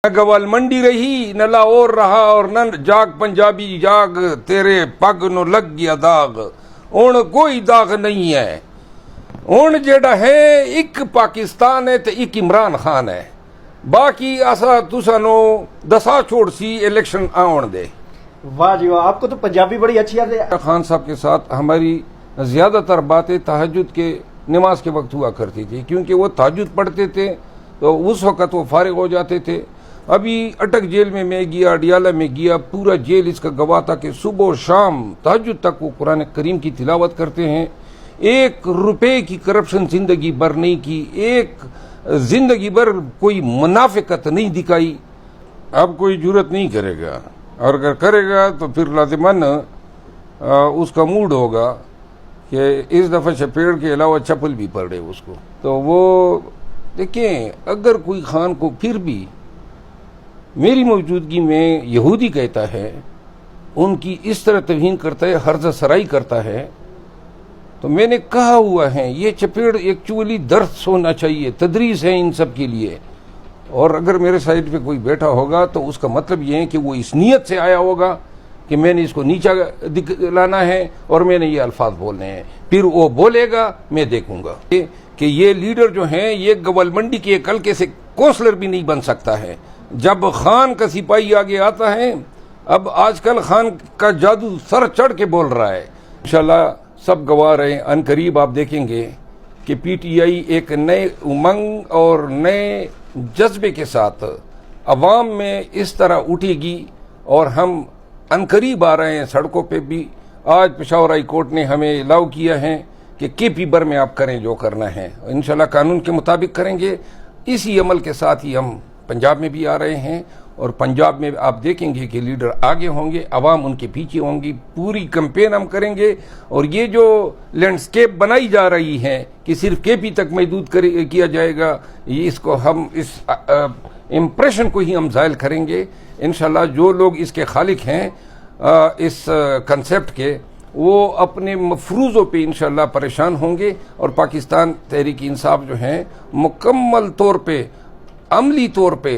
نہ گوال منڈی رہی نہ لاہور رہا اور نہ جاگ پنجابی جاگ تیرے پگ نو لگ گیا داغ ہن کوئی داغ نہیں ہے ہن جیڑا ہے ایک پاکستان ہے تے ایک عمران خان ہے باقی اسا تسانو دسا چھوڑ سی الیکشن آن دے. واہ جی واہ, آپ کو تو پنجابی بڑی اچھی آتی ہے. خان صاحب کے ساتھ ہماری زیادہ تر باتیں تہجد کے نماز کے وقت ہوا کرتی تھی کیونکہ وہ تہجد پڑھتے تھے تو اس وقت وہ فارغ ہو جاتے تھے. ابھی اٹک جیل میں گیا, اڈیالہ میں گیا, پورا جیل اس کا گواہ تھا کہ صبح و شام تہجد تک وہ قرآن کریم کی تلاوت کرتے ہیں. 1 روپے کی کرپشن زندگی بھر نہیں کی, ایک زندگی بھر کوئی منافقت نہیں دکھائی. اب کوئی جرت نہیں کرے گا اور اگر کرے گا تو پھر لازماً اس کا موڈ ہوگا کہ اس دفعہ چپیڑ کے علاوہ چپل بھی پڑے اس کو. تو وہ دیکھیں اگر کوئی خان کو پھر بھی میری موجودگی میں یہودی کہتا ہے, ان کی اس طرح توہین کرتا ہے, ہرزہ سرائی کرتا ہے, تو میں نے کہا ہوا ہے یہ چپیڑ ایکچولی درس ہونا چاہیے, تدریس ہے ان سب کے لیے. اور اگر میرے سائڈ پہ کوئی بیٹھا ہوگا تو اس کا مطلب یہ ہے کہ وہ اس نیت سے آیا ہوگا کہ میں نے اس کو نیچا لانا ہے اور میں نے یہ الفاظ بولنے ہیں. پھر وہ بولے گا میں دیکھوں گا کہ یہ لیڈر جو ہیں یہ گوال منڈی کے ایک ہلکے سے کونسلر بھی نہیں بن سکتا ہے. جب خان کا سپاہی آگے آتا ہے, اب آج کل خان کا جادو سر چڑھ کے بول رہا ہے. انشاءاللہ سب گواہ رہے, ان قریب آپ دیکھیں گے کہ پی ٹی آئی ایک نئے امنگ اور نئے جذبے کے ساتھ عوام میں اس طرح اٹھے گی اور ہم ان قریب آ رہے ہیں سڑکوں پہ بھی. آج پشاور ہائی کورٹ نے ہمیں الاؤ کیا ہے کہ کے پی بر میں آپ کریں جو کرنا ہے, انشاءاللہ قانون کے مطابق کریں گے. اسی عمل کے ساتھ ہی ہم پنجاب میں بھی آ رہے ہیں اور پنجاب میں آپ دیکھیں گے کہ لیڈر آگے ہوں گے, عوام ان کے پیچھے ہوں گی. پوری کمپین ہم کریں گے اور یہ جو لینڈسکیپ بنائی جا رہی ہے کہ صرف کے پی تک محدود کیا جائے گا, یہ اس کو ہم اس امپریشن کو ہی ہم زائل کریں گے. انشاءاللہ جو لوگ اس کے خالق ہیں اس کنسیپٹ کے, وہ اپنے مفروضوں پہ انشاءاللہ پریشان ہوں گے اور پاکستان تحریک انصاف جو ہیں مکمل طور پہ عملی طور پہ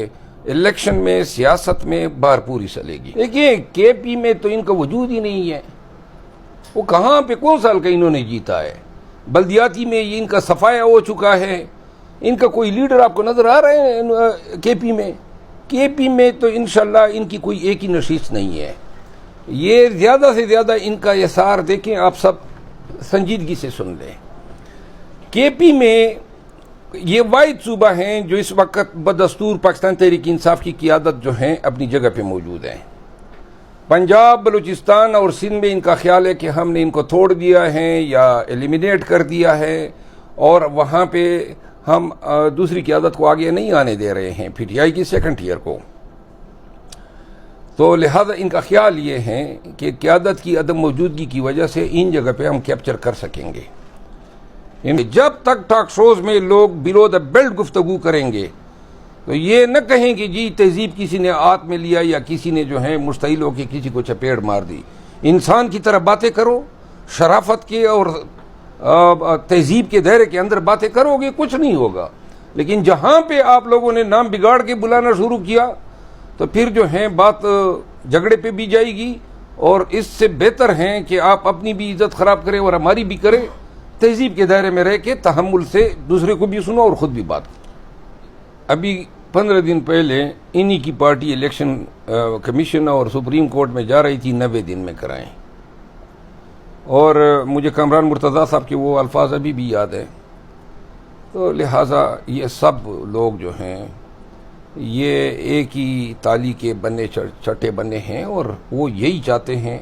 الیکشن میں سیاست میں بھرپوری چلے گی. دیکھیے کے پی میں تو ان کا وجود ہی نہیں ہے, وہ کہاں پہ کون سال کا انہوں نے جیتا ہے. بلدیاتی میں ان کا صفایا ہو چکا ہے, ان کا کوئی لیڈر آپ کو نظر آ رہے ہیں کے پی میں. کے پی میں تو انشاءاللہ ان کی کوئی ایک ہی نشست نہیں ہے. یہ زیادہ سے زیادہ ان کا اثار دیکھیں آپ سب سنجیدگی سے سن لیں. کے پی میں یہ واحد صوبہ ہیں جو اس وقت بدستور پاکستان تحریک انصاف کی قیادت جو ہیں اپنی جگہ پہ موجود ہیں. پنجاب, بلوچستان اور سندھ میں ان کا خیال ہے کہ ہم نے ان کو توڑ دیا ہے یا ایلیمینیٹ کر دیا ہے اور وہاں پہ ہم دوسری قیادت کو آگے نہیں آنے دے رہے ہیں, پی ٹی آئی کی سیکنڈ ٹیئر کو. تو لہذا ان کا خیال یہ ہے کہ قیادت کی عدم موجودگی کی وجہ سے ان جگہ پہ ہم کیپچر کر سکیں گے. جب تک ٹاک شوز میں لوگ بلو دا بیلٹ گفتگو کریں گے تو یہ نہ کہیں کہ جی تہذیب کسی نے ہاتھ میں لیا یا کسی نے جو ہے مستحیل ہو کے کسی کو چپیڑ مار دی. انسان کی طرح باتیں کرو, شرافت کے اور تہذیب کے دائرے کے اندر باتیں کرو گے, کچھ نہیں ہوگا. لیکن جہاں پہ آپ لوگوں نے نام بگاڑ کے بلانا شروع کیا تو پھر جو ہے بات جھگڑے پہ بھی جائے گی. اور اس سے بہتر ہے کہ آپ اپنی بھی عزت خراب کریں اور ہماری بھی کریں, تہذیب کے دائرے میں رہ کے تحمل سے دوسرے کو بھی سنو اور خود بھی بات کرو. ابھی 15 دن پہلے انہی کی پارٹی الیکشن کمیشن اور سپریم کورٹ میں جا رہی تھی 90 دن میں کرائیں, اور مجھے کامران مرتضیٰ صاحب کے وہ الفاظ ابھی بھی یاد ہیں. تو لہٰذا یہ سب لوگ جو ہیں یہ ایک ہی تالی کے بنے چٹے بنے ہیں اور وہ یہی چاہتے ہیں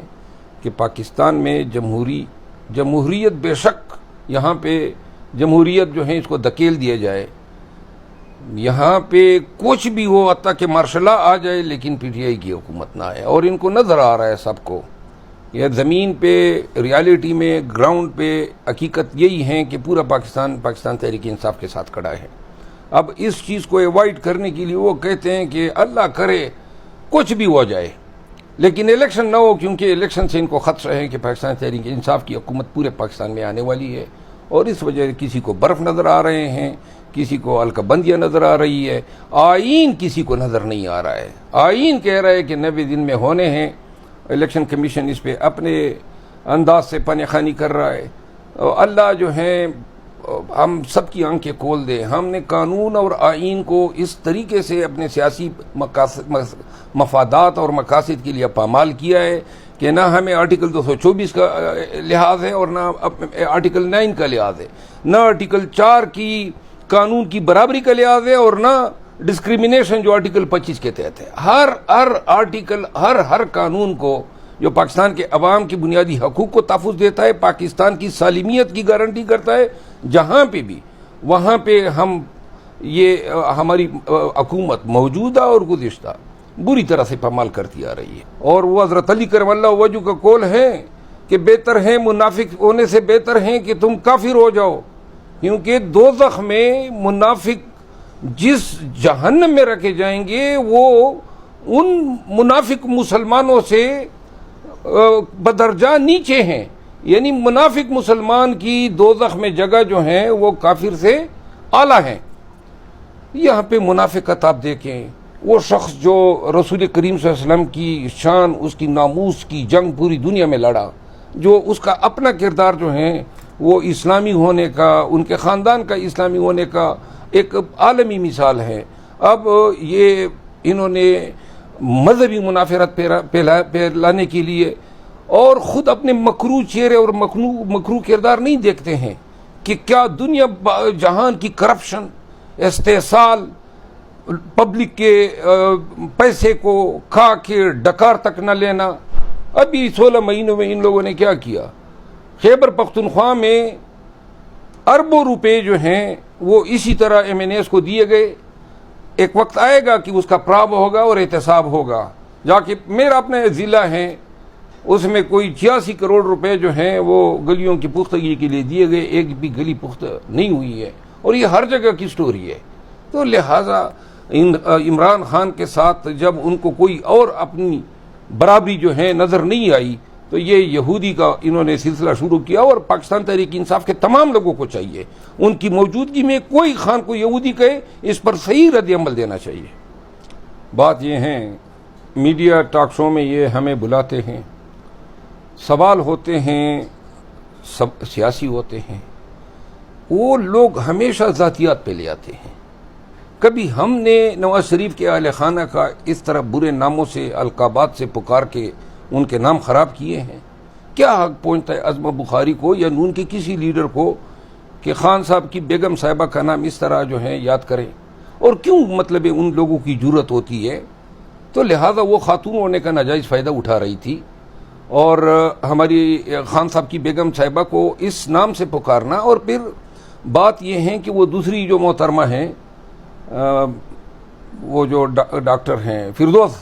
کہ پاکستان میں جمہوریت بے شک یہاں پہ جمہوریت جو ہے اس کو دھکیل دیا جائے, یہاں پہ کچھ بھی ہو حتیٰ کہ مارشل لا آ جائے لیکن پی ٹی آئی کی حکومت نہ آئے. اور ان کو نظر آ رہا ہے سب کو, یہ زمین پہ ریالٹی میں گراؤنڈ پہ حقیقت یہی ہے کہ پورا پاکستان تحریک انصاف کے ساتھ کھڑا ہے. اب اس چیز کو ایوائڈ کرنے کے لیے وہ کہتے ہیں کہ اللہ کرے کچھ بھی ہو جائے لیکن الیکشن نہ ہو, کیونکہ الیکشن سے ان کو خدشہ ہے کہ پاکستان تحریک انصاف کی حکومت پورے پاکستان میں آنے والی ہے. اور اس وجہ سے کسی کو برف نظر آ رہے ہیں, کسی کو حلقہ بندیاں نظر آ رہی ہے، آئین کسی کو نظر نہیں آ رہا ہے۔ آئین کہہ رہا ہے کہ 90 دن میں ہونے ہیں، الیکشن کمیشن اس پہ اپنے انداز سے پانے خانی کر رہا ہے۔ اللہ جو ہے ہم سب کی آنکھیں کھول دے۔ ہم نے قانون اور آئین کو اس طریقے سے اپنے سیاسی مفادات اور مقاصد کے لیے پامال کیا ہے کہ نہ ہمیں آرٹیکل 224 کا لحاظ ہے اور نہ آرٹیکل 9 کا لحاظ ہے، نہ آرٹیکل 4 کی قانون کی برابری کا لحاظ ہے، اور نہ ڈسکریمنیشن جو آرٹیکل 25 کے تحت ہے۔ ہر آرٹیکل، ہر قانون کو جو پاکستان کے عوام کی بنیادی حقوق کو تحفظ دیتا ہے، پاکستان کی سالمیت کی گارنٹی کرتا ہے، جہاں پہ بھی وہاں پہ ہماری حکومت موجودہ اور گزشتہ بری طرح سے پامال کرتی آ رہی ہے۔ اور وہ حضرت علی کرم اللہ وجہ کا قول ہے کہ بہتر ہے منافق ہونے سے بہتر ہے کہ تم کافر ہو جاؤ، کیونکہ دوزخ میں منافق جس جہنم میں رکھے جائیں گے وہ ان منافق مسلمانوں سے بدرجہ نیچے ہیں، یعنی منافق مسلمان کی دوزخ میں جگہ جو ہیں وہ کافر سے اعلیٰ ہیں۔ یہاں پہ منافقت آپ دیکھیں، وہ شخص جو رسول کریم صلی اللہ علیہ وسلم کی شان، اس کی ناموس کی جنگ پوری دنیا میں لڑا، جو اس کا اپنا کردار جو ہے وہ اسلامی ہونے کا، ان کے خاندان کا اسلامی ہونے کا ایک عالمی مثال ہے۔ اب یہ انہوں نے مذہبی منافرت پھیلانے کے لیے اور خود اپنے مکروہ چہرے اور مکروہ کردار نہیں دیکھتے ہیں کہ کیا دنیا جہان کی کرپشن، استحصال، پبلک کے پیسے کو کھا کے ڈکار تک نہ لینا۔ ابھی 16 مہینوں میں ان لوگوں نے کیا کیا؟ خیبر پختونخوا میں اربوں روپے جو ہیں وہ اسی طرح ایم این ایس کو دیے گئے۔ ایک وقت آئے گا کہ اس کا پراب ہوگا اور احتساب ہوگا۔ جا کے میرا اپنا ضلع ہے، اس میں کوئی 86 کروڑ روپے جو ہیں وہ گلیوں کی پختگی کے لیے دیے گئے، ایک بھی گلی پختہ نہیں ہوئی ہے، اور یہ ہر جگہ کی سٹوری ہے۔ تو لہٰذا عمران خان کے ساتھ جب ان کو کوئی اور اپنی برابری جو ہے نظر نہیں آئی تو یہ یہودی کا انہوں نے سلسلہ شروع کیا، اور پاکستان تحریک انصاف کے تمام لوگوں کو چاہیے ان کی موجودگی میں کوئی خان کو یہودی کہے اس پر صحیح رد عمل دینا چاہیے۔ بات یہ ہے، میڈیا ٹاک شو میں یہ ہمیں بلاتے ہیں، سوال ہوتے ہیں، سب سیاسی ہوتے ہیں، وہ لوگ ہمیشہ ذاتیات پہ لے آتے ہیں۔ کبھی ہم نے نواز شریف کے اہل خانہ کا اس طرح برے ناموں سے، القابات سے پکار کے ان کے نام خراب کیے ہیں؟ کیا حق پہنچتا ہے عظمہ بخاری کو یا نون کے کسی لیڈر کو کہ خان صاحب کی بیگم صاحبہ کا نام اس طرح جو ہے یاد کریں؟ اور کیوں مطلب ان لوگوں کی جرت ہوتی ہے؟ تو لہٰذا وہ خاتون ہونے کا ناجائز فائدہ اٹھا رہی تھی، اور ہماری خان صاحب کی بیگم صاحبہ کو اس نام سے پکارنا، اور پھر بات یہ ہے کہ وہ دوسری جو محترمہ ہیں، وہ جو ڈاکٹر ہیں فردوس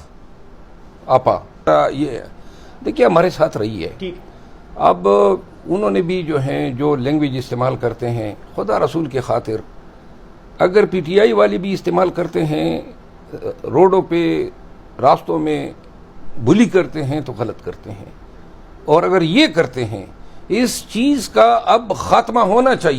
آپا، یہ دیکھیے ہمارے ساتھ رہی ہے۔ اب انہوں نے بھی جو ہیں جو لینگویج استعمال کرتے ہیں، خدا رسول کے خاطر اگر پی ٹی آئی والے بھی استعمال کرتے ہیں، روڈوں پہ راستوں میں بلی کرتے ہیں تو غلط کرتے ہیں، اور اگر یہ کرتے ہیں، اس چیز کا اب خاتمہ ہونا چاہیے۔